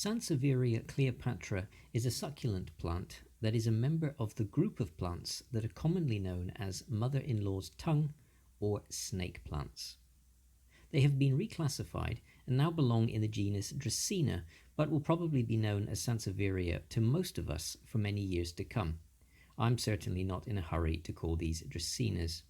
Sansevieria Cleopatra is a succulent plant that is a member of the group of plants that are commonly known as mother-in-law's tongue or snake plants. They have been reclassified and now belong in the genus Dracaena, but will probably be known as Sansevieria to most of us for many years to come. I'm certainly not in a hurry to call these Dracaenas.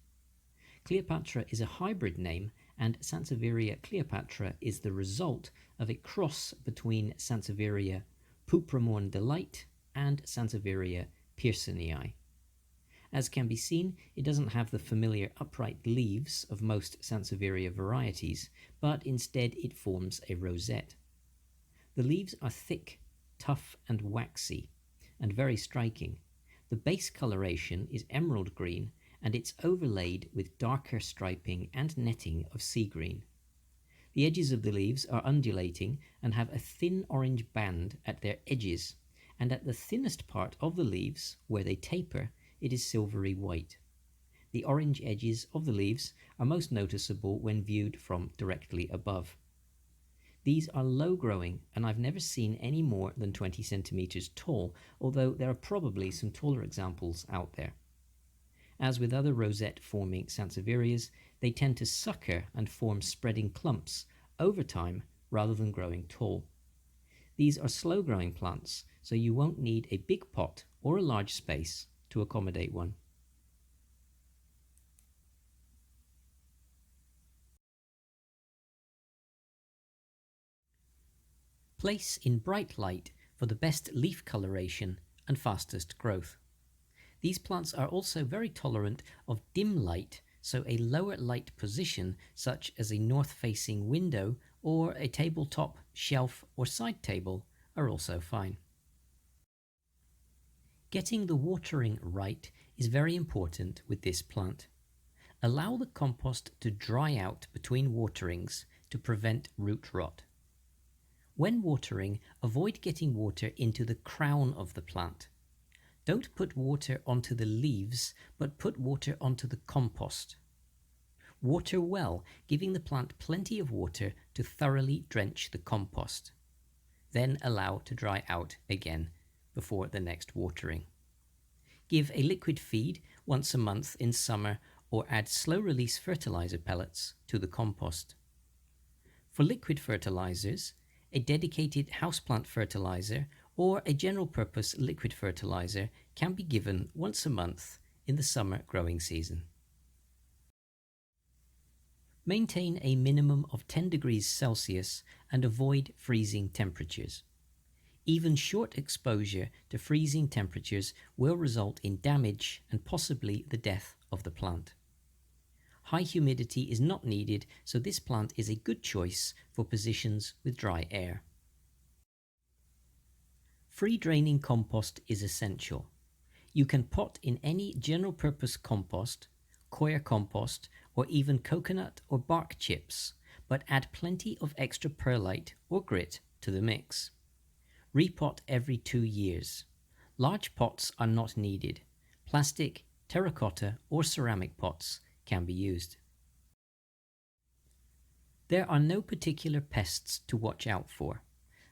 Cleopatra is a hybrid name, and Sansevieria Cleopatra is the result of a cross between Sansevieria pupramorn delight and Sansevieria pearsonii. As can be seen, it doesn't have the familiar upright leaves of most Sansevieria varieties, but instead it forms a rosette. The leaves are thick, tough and waxy, and very striking. The base coloration is emerald green, and it's overlaid with darker striping and netting of sea green. The edges of the leaves are undulating and have a thin orange band at their edges, and at the thinnest part of the leaves, where they taper, it is silvery white. The orange edges of the leaves are most noticeable when viewed from directly above. These are low-growing, and I've never seen any more than 20 centimeters tall, although there are probably some taller examples out there. As with other rosette-forming Sansevierias, they tend to sucker and form spreading clumps over time rather than growing tall. These are slow-growing plants, so you won't need a big pot or a large space to accommodate one. Place in bright light for the best leaf coloration and fastest growth. These plants are also very tolerant of dim light, so a lower light position such as a north-facing window or a tabletop, shelf or side table are also fine. Getting the watering right is very important with this plant. Allow the compost to dry out between waterings to prevent root rot. When watering, avoid getting water into the crown of the plant. Don't put water onto the leaves, but put water onto the compost. Water well, giving the plant plenty of water to thoroughly drench the compost. Then allow to dry out again before the next watering. Give a liquid feed once a month in summer, or add slow-release fertilizer pellets to the compost. For liquid fertilizers, a dedicated houseplant fertilizer or a general-purpose liquid fertilizer can be given once a month in the summer growing season. Maintain a minimum of 10 degrees Celsius and avoid freezing temperatures. Even short exposure to freezing temperatures will result in damage and possibly the death of the plant. High humidity is not needed, so this plant is a good choice for positions with dry air. Free-draining compost is essential. You can pot in any general-purpose compost, coir compost, or even coconut or bark chips, but add plenty of extra perlite or grit to the mix. Repot every 2 years. Large pots are not needed. Plastic, terracotta, or ceramic pots can be used. There are no particular pests to watch out for.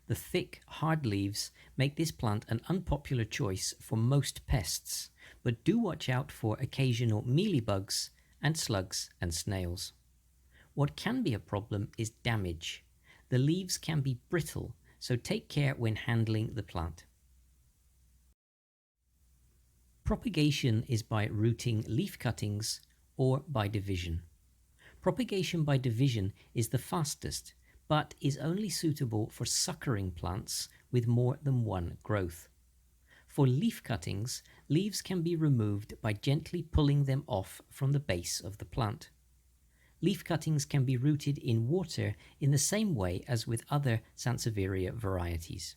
The thick, hard leaves make this plant an unpopular choice for most pests, but do watch out for occasional mealybugs and slugs and snails. What can be a problem is damage. The leaves can be brittle, so take care when handling the plant. Propagation is by rooting leaf cuttings or by division. Propagation by division is the fastest, but is only suitable for suckering plants with more than one growth. For leaf cuttings, leaves can be removed by gently pulling them off from the base of the plant. Leaf cuttings can be rooted in water in the same way as with other Sansevieria varieties.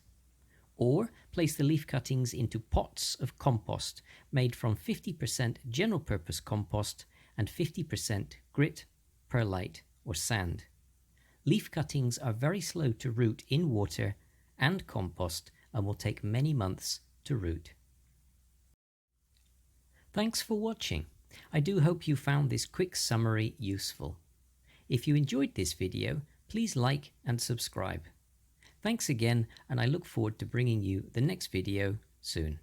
Or place the leaf cuttings into pots of compost made from 50% general-purpose compost and 50% grit, perlite or sand. Leaf cuttings are very slow to root in water and compost and will take many months to root. Thanks for watching. I do hope you found this quick summary useful. If you enjoyed this video, please like and subscribe. Thanks again, and I look forward to bringing you the next video soon.